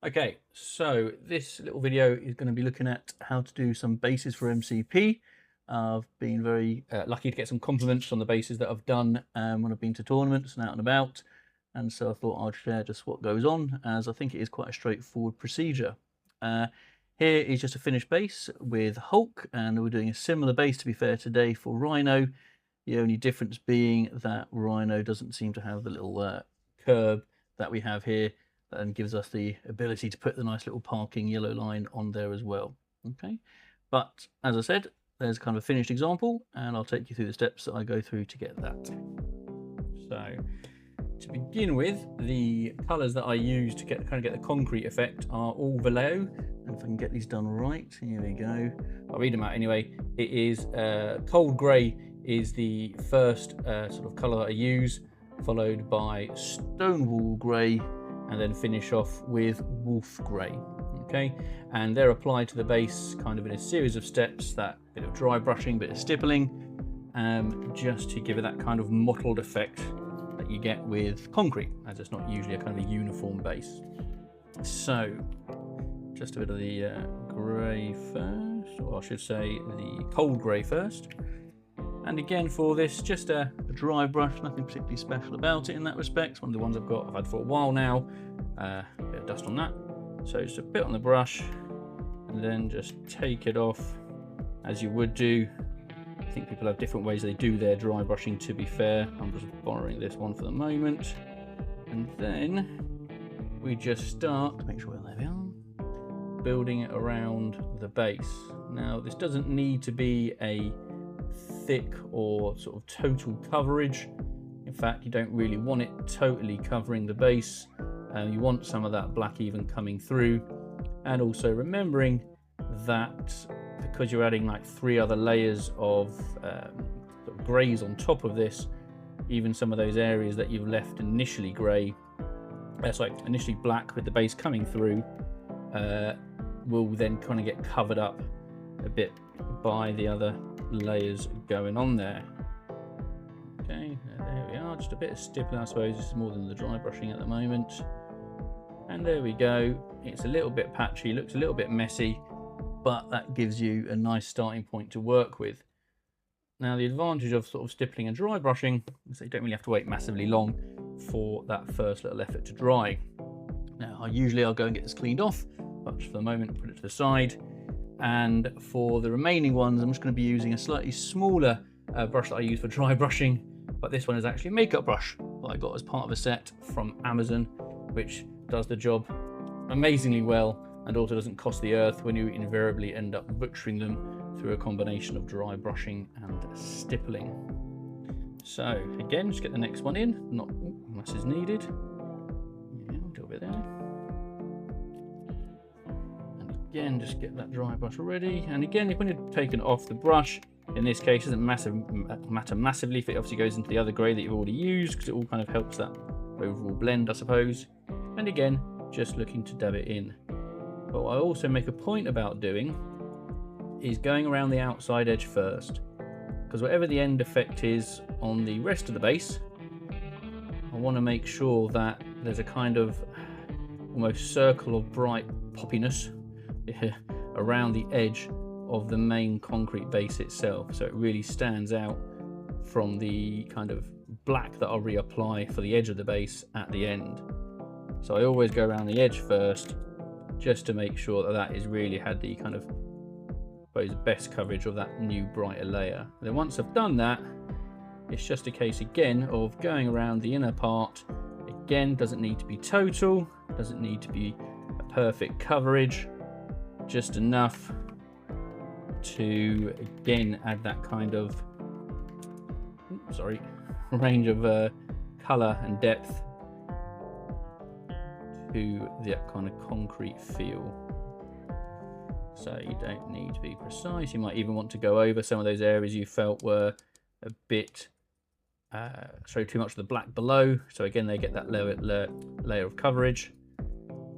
Okay, so this little video is going to be looking at how to do some bases for MCP. I've been very lucky to get some compliments on the bases that I've done when I've been to tournaments and out and about. And so I thought I'd share just what goes on, as I think it is quite a straightforward procedure. Here is just a finished base with Hulk, and we're doing a similar base, to be fair, today for Rhino. The only difference being that Rhino doesn't seem to have the little curb that we have here, and gives us the ability to put the nice little parking yellow line on there as well. Okay, but as I said, there's kind of a finished example, and I'll take you through the steps that I go through to get that. So to begin with, the colors that I use to get the concrete effect are all Vallejo, and if I can get these done right, here we go. I'll read them out anyway. It is cold gray is the first sort of color that I use, followed by Stonewall gray, and then finish off with Wolf grey. Okay, and they're applied to the base kind of in a series of steps, that bit of dry brushing, bit of stippling, just to give it that kind of mottled effect that you get with concrete, as it's not usually a kind of a uniform base. So just a bit of the grey first, or I should say the cold grey first. And again, for this, just a dry brush, nothing particularly special about it in that respect. It's one of the ones I've had for a while now. A bit of dust on that. So just a bit on the brush, and then just take it off as you would do. I think people have different ways they do their dry brushing, to be fair. I'm just borrowing this one for the moment. And then we just start to make sure there we are, building it around the base. Now, this doesn't need to be a thick or sort of total coverage. In fact, you don't really want it totally covering the base. You want some of that black even coming through, and also remembering that because you're adding like 3 other layers of sort of greys on top of this, even some of those areas that you've left initially grey, initially black with the base coming through, will then kind of get covered up a bit by the other layers going on there. Okay, there we are, just a bit of stippling, I suppose. This is more than the dry brushing at the moment. And there we go. It's a little bit patchy, looks a little bit messy, but that gives you a nice starting point to work with. Now, the advantage of sort of stippling and dry brushing is that you don't really have to wait massively long for that first little effort to dry. Now, I'll go and get this cleaned off, but for the moment, put it to the side. And for the remaining ones, I'm just going to be using a slightly smaller brush that I use for dry brushing, but this one is actually a makeup brush that I got as part of a set from Amazon, which does the job amazingly well, and also doesn't cost the earth when you invariably end up butchering them through a combination of dry brushing and stippling. So again, just get the next one in, not unless is needed. Yeah, a little bit there. Again, just get that dry brush ready. And again, when you're taking it off the brush, in this case, it doesn't matter massively if it obviously goes into the other grey that you've already used, because it all kind of helps that overall blend, I suppose. And again, just looking to dab it in. But what I also make a point about doing is going around the outside edge first, because whatever the end effect is on the rest of the base, I want to make sure that there's a kind of almost circle of bright poppiness around the edge of the main concrete base itself, so it really stands out from the kind of black that I'll reapply for the edge of the base at the end. So I always go around the edge first, just to make sure that that is really had the kind of, I suppose, best coverage of that new brighter layer. And then once I've done that, it's just a case again of going around the inner part. Again, doesn't need to be total, doesn't need to be a perfect coverage, just enough to again add that kind of range of color and depth to that kind of concrete feel. So you don't need to be precise. You might even want to go over some of those areas you felt were a bit show too much of the black below, so again they get that layer of coverage.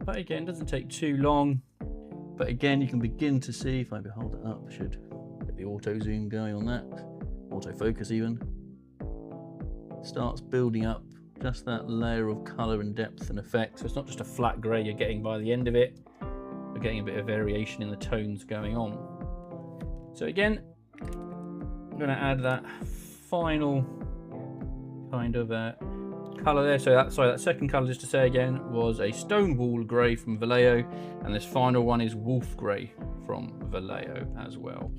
But again, doesn't take too long. But again, you can begin to see, if I hold it up, I should get the auto zoom going on that, autofocus even. Starts building up just that layer of colour and depth and effect. So it's not just a flat grey you're getting by the end of it, we're getting a bit of variation in the tones going on. So again, I'm going to add that final kind of colour there. So that second colour, just to say again, was a Stonewall grey from Vallejo, and this final one is Wolf grey from Vallejo as well.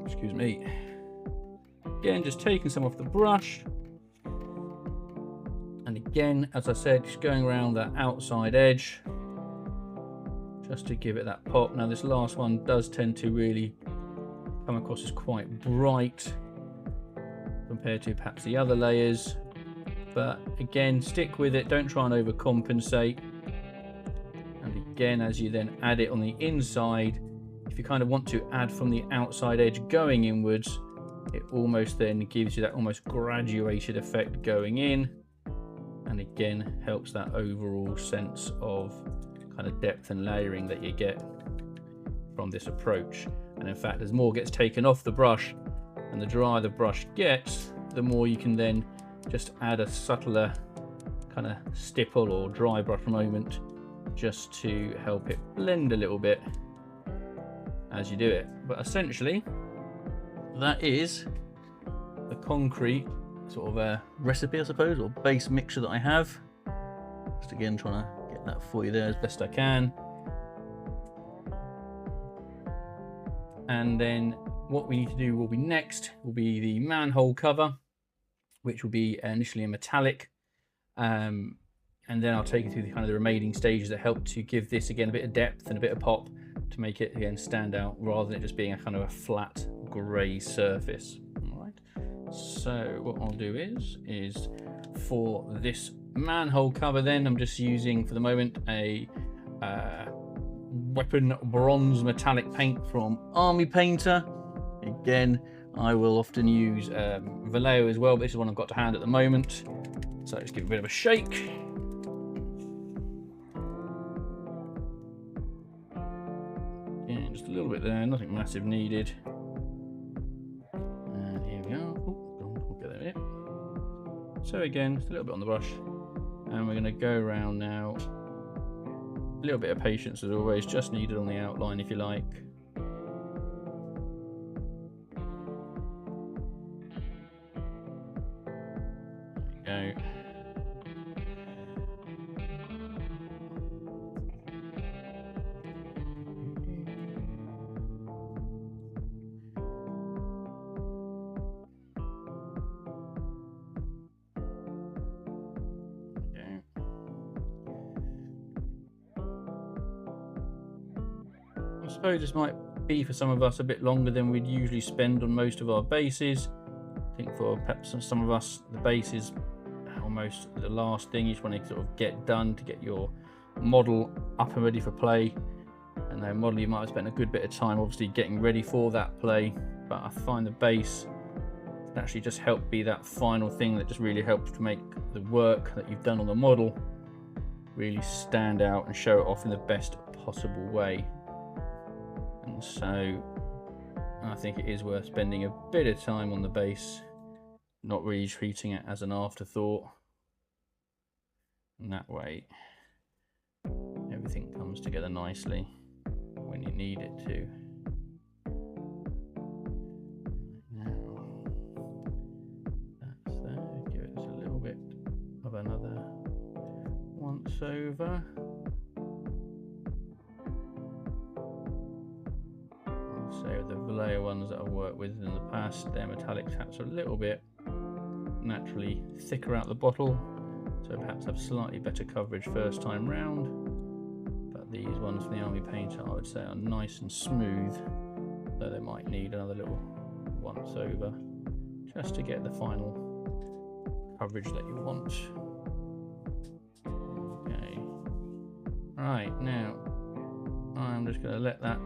Excuse me. Again, just taking some off the brush, and again, as I said, just going around that outside edge just to give it that pop. Now this last one does tend to really come across as quite bright compared to perhaps the other layers, but again, stick with it, don't try and overcompensate. And again, as you then add it on the inside, if you kind of want to add from the outside edge going inwards, it almost then gives you that almost graduated effect going in, and again helps that overall sense of kind of depth and layering that you get from this approach. And in fact, as more gets taken off the brush and the drier the brush gets, the more you can then just add a subtler kind of stipple or dry brush moment just to help it blend a little bit as you do it. But essentially that is the concrete sort of a recipe, I suppose, or base mixture that I have. Just again trying to get that for you there as best I can. And then what we need to do will be next will be the manhole cover, which will be initially a metallic, and then I'll take you through the kind of the remaining stages that help to give this again a bit of depth and a bit of pop to make it again stand out, rather than it just being a kind of a flat grey surface. All right, so what I'll do is for this manhole cover then, I'm just using for the moment a weapon bronze metallic paint from Army Painter. Again, I will often use Vallejo as well, but this is one I've got to hand at the moment. So let's give it a bit of a shake. Again, just a little bit there, nothing massive needed. And here we go. We'll get there in a minute. So again, just a little bit on the brush, and we're going to go around now. A little bit of patience as always, just needed on the outline if you like. There you go. I suppose this might be for some of us a bit longer than we'd usually spend on most of our bases. I think for perhaps some of us, the base is almost the last thing you just want to sort of get done to get your model up and ready for play. And the model, you might have spent a good bit of time obviously getting ready for that play, but I find the base can actually just help be that final thing that just really helps to make the work that you've done on the model really stand out and show it off in the best possible way. And so I think it is worth spending a bit of time on the base, not really treating it as an afterthought. And that way everything comes together nicely when you need it to. Now that's there, give it a little bit of another once over. So the Vallejo ones that I've worked with in the past, their metallic taps are a little bit naturally thicker out the bottle, so perhaps have slightly better coverage first time round. But these ones from the Army Painter, I would say, are nice and smooth, though they might need another little once over just to get the final coverage that you want. Okay, right, now I'm just going to let that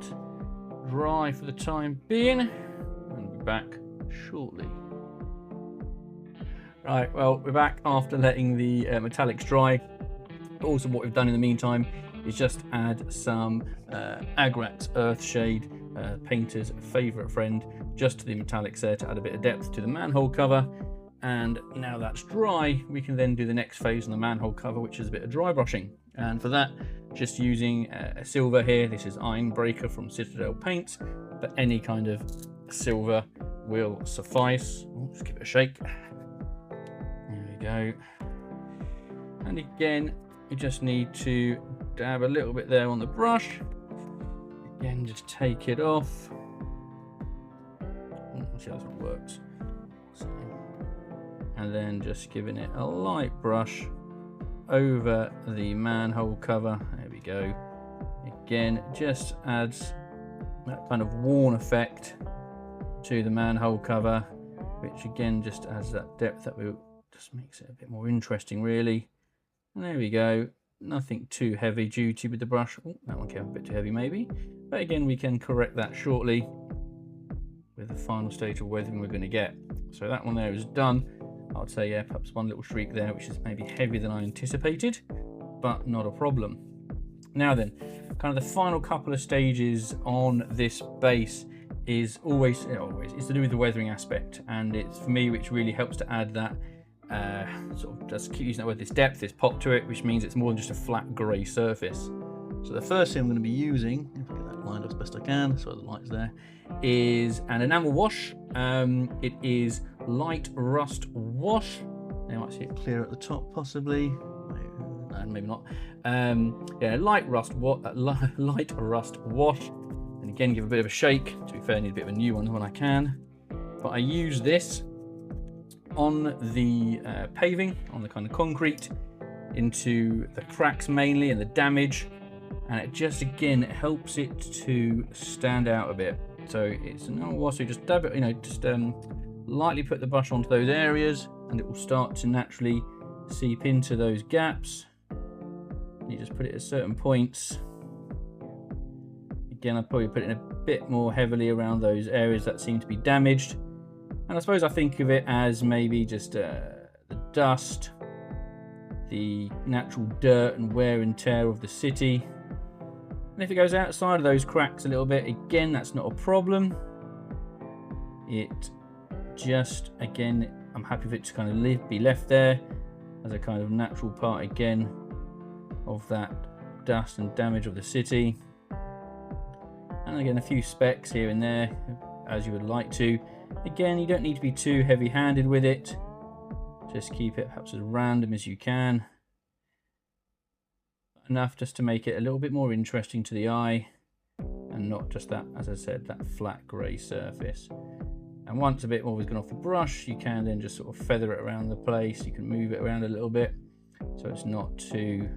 dry for the time being and be back shortly. Right, well, we're back after letting the metallics dry. Also, what we've done in the meantime is just add some Agrax Earthshade, Painter's favourite friend, just to the metallics there to add a bit of depth to the manhole cover. And now that's dry, we can then do the next phase on the manhole cover, which is a bit of dry brushing. And for that, just using a silver here. This is Iron Breaker from Citadel Paints, but any kind of silver will suffice. Just give it a shake. There we go. And again, you just need to dab a little bit there on the brush. Again, just take it off. Let's see how this one works. And then just giving it a light brush over the manhole cover. There we go. Again, just adds that kind of worn effect to the manhole cover, which again just adds that depth that will just makes it a bit more interesting, really. And there we go. Nothing too heavy duty with the brush. Oh, that one came a bit too heavy maybe, but again we can correct that shortly with the final stage of weathering we're going to get. So that one there is done. I'd say, yeah, perhaps one little streak there, which is maybe heavier than I anticipated, but not a problem. Now then, kind of the final couple of stages on this base is always is to do with the weathering aspect, and it's for me which really helps to add that sort of, just keep using that word, this depth, this pop to it, which means it's more than just a flat grey surface. So the first thing I'm going to be using, if I get that lined up as best I can, so the light's there, is an enamel wash. It is light rust wash. You might see it clear at the top, possibly. No, maybe not. Yeah, light rust wash. And again, give a bit of a shake. To be fair, I need a bit of a new one when I can. But I use this on the paving, on the kind of concrete, into the cracks mainly and the damage. And it just, again, it helps it to stand out a bit. So it's an enamel wash, so just dab it, just lightly put the brush onto those areas, and it will start to naturally seep into those gaps. You just put it at certain points. Again, I'd probably put it in a bit more heavily around those areas that seem to be damaged. And I suppose I think of it as maybe just the dust, the natural dirt and wear and tear of the city. And if it goes outside of those cracks a little bit, again, that's not a problem. It just, again, I'm happy for it to kind of be left there as a kind of natural part, again, of that dust and damage of the city. And again, a few specks here and there, as you would like to. Again, you don't need to be too heavy-handed with it. Just keep it perhaps as random as you can. Enough just to make it a little bit more interesting to the eye, and not just that, as I said, that flat grey surface. And once a bit more has gone off the brush, you can then just sort of feather it around the place. You can move it around a little bit so it's not too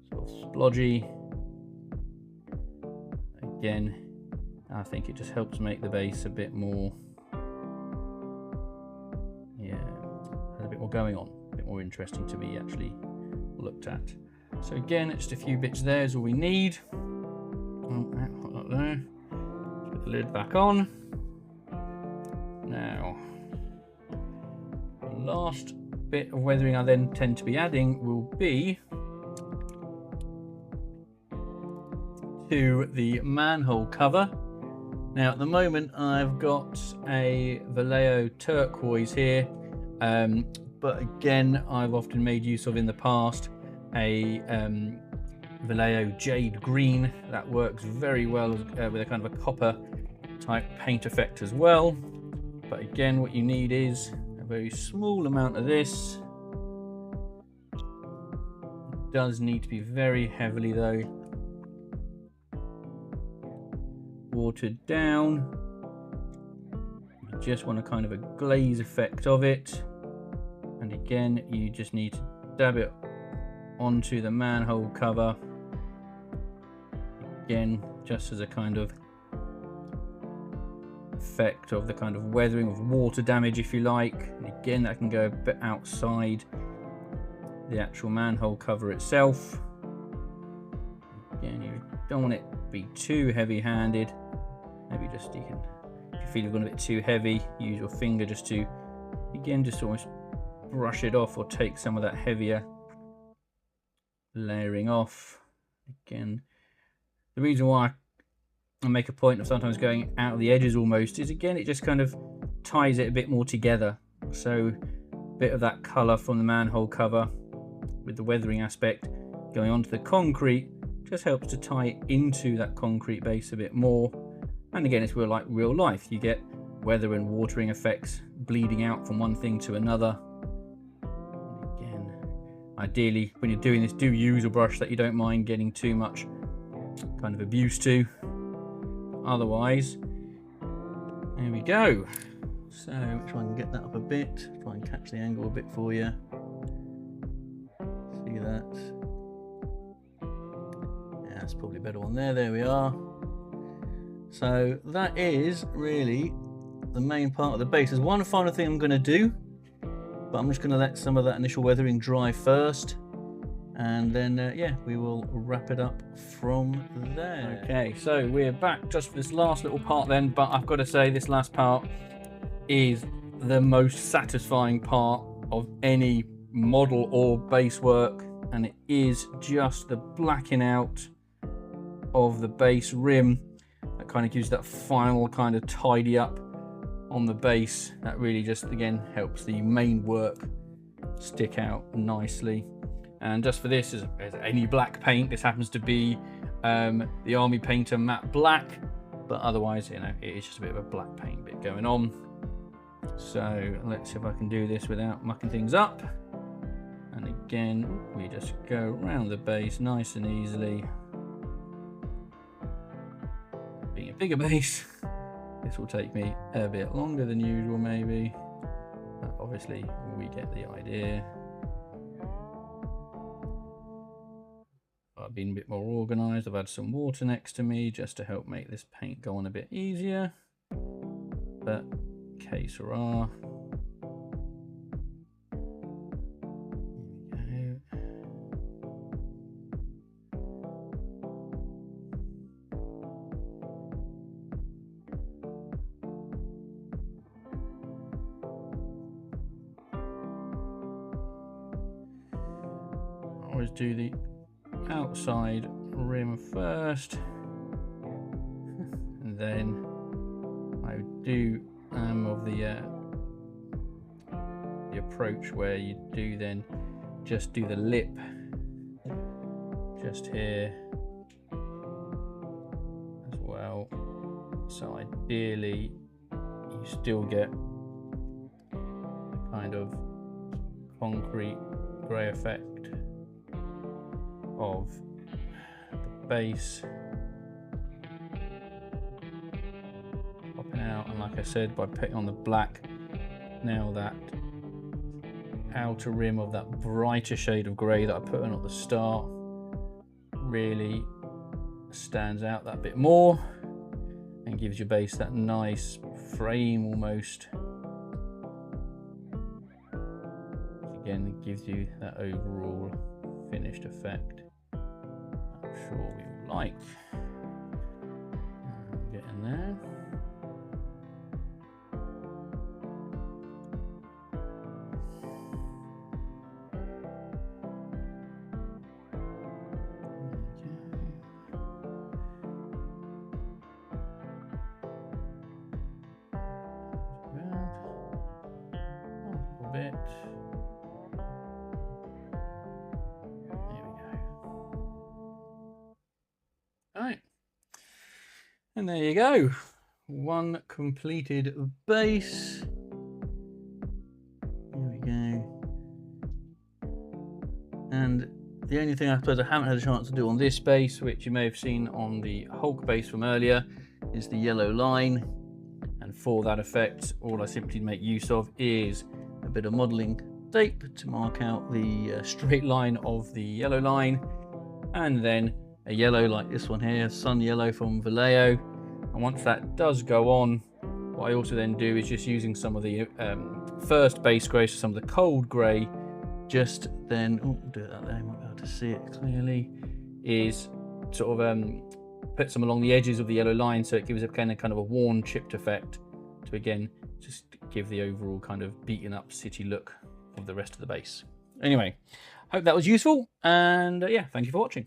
sort of splodgy. Again, I think it just helps make the base a bit more, yeah, has a bit more going on, a bit more interesting to be actually looked at. So again, just a few bits there is all we need. Oh, not there. Put the lid back on. Now, the last bit of weathering I then tend to be adding will be to the manhole cover. Now at the moment I've got a Vallejo turquoise here, but again I've often made use of in the past a Vallejo jade green that works very well with a kind of a copper type paint effect as well. But again, what you need is a very small amount of this. It does need to be very heavily though watered down. You just want a kind of a glaze effect of it, and again you just need to dab it onto the manhole cover, again just as a kind of effect of the kind of weathering of water damage, if you like. And again, that can go a bit outside the actual manhole cover itself. Again, you don't want it to be too heavy-handed. Maybe just, you can, if you feel you've gone a bit too heavy, use your finger just to, again, just almost brush it off or take some of that heavier layering off. Again, the reason why I make a point of sometimes going out of the edges almost is, again, it just kind of ties it a bit more together. So a bit of that colour from the manhole cover with the weathering aspect going onto the concrete just helps to tie it into that concrete base a bit more. And again, it's like real life. You get weather and watering effects bleeding out from one thing to another. Again, ideally, when you're doing this, do use a brush that you don't mind getting too much kind of abuse to. Otherwise, there we go. So try and get that up a bit, try and catch the angle a bit for you. See that? Yeah, that's probably better on there. There we are. So that is really the main part of the base. There's one final thing I'm going to do, but I'm just going to let some of that initial weathering dry first, and then yeah, we will wrap it up from there. Okay, so we're back just for this last little part then, but I've got to say this last part is the most satisfying part of any model or base work, and it is just the blacking out of the base rim. That kind of gives that final kind of tidy up on the base. That really just again helps the main work stick out nicely. And just for this, as any black paint, this happens to be the Army Painter matte black, but otherwise, you know, it is just a bit of a black paint bit going on. So let's see if I can do this without mucking things up. And again, we just go around the base nice and easily. Being a bigger base, this will take me a bit longer than usual maybe, but obviously we get the idea. I've been a bit more organized. I've had some water next to me just to help make this paint go on a bit easier, but que sera. Always do the outside rim first, and then I do of the approach where you do then just do the lip just here as well. So ideally you still get kind of concrete grey effect of the base popping out, and like I said, by putting on the black, now that outer rim of that brighter shade of grey that I put on at the start really stands out that bit more and gives your base that nice frame almost. Again, it gives you that overall finished effect I'm sure we all like. Getting there. Bit. There we go. All right, and there you go, one completed base. There we go. And the only thing I suppose I haven't had a chance to do on this base, which you may have seen on the Hulk base from earlier, is the yellow line. And for that effect, all I simply make use of is a bit of modeling tape to mark out the straight line of the yellow line, and then a yellow like this one here, sun yellow from Vallejo. And once that does go on, what I also then do is just using some of the first base grey, so some of the cold grey, just then, oh, do it that there, you might be able to see it clearly, is sort of put some along the edges of the yellow line, so it gives a kind of a worn, chipped effect to again just give the overall kind of beaten up city look of the rest of the base. Anyway, hope that was useful, and yeah, thank you for watching.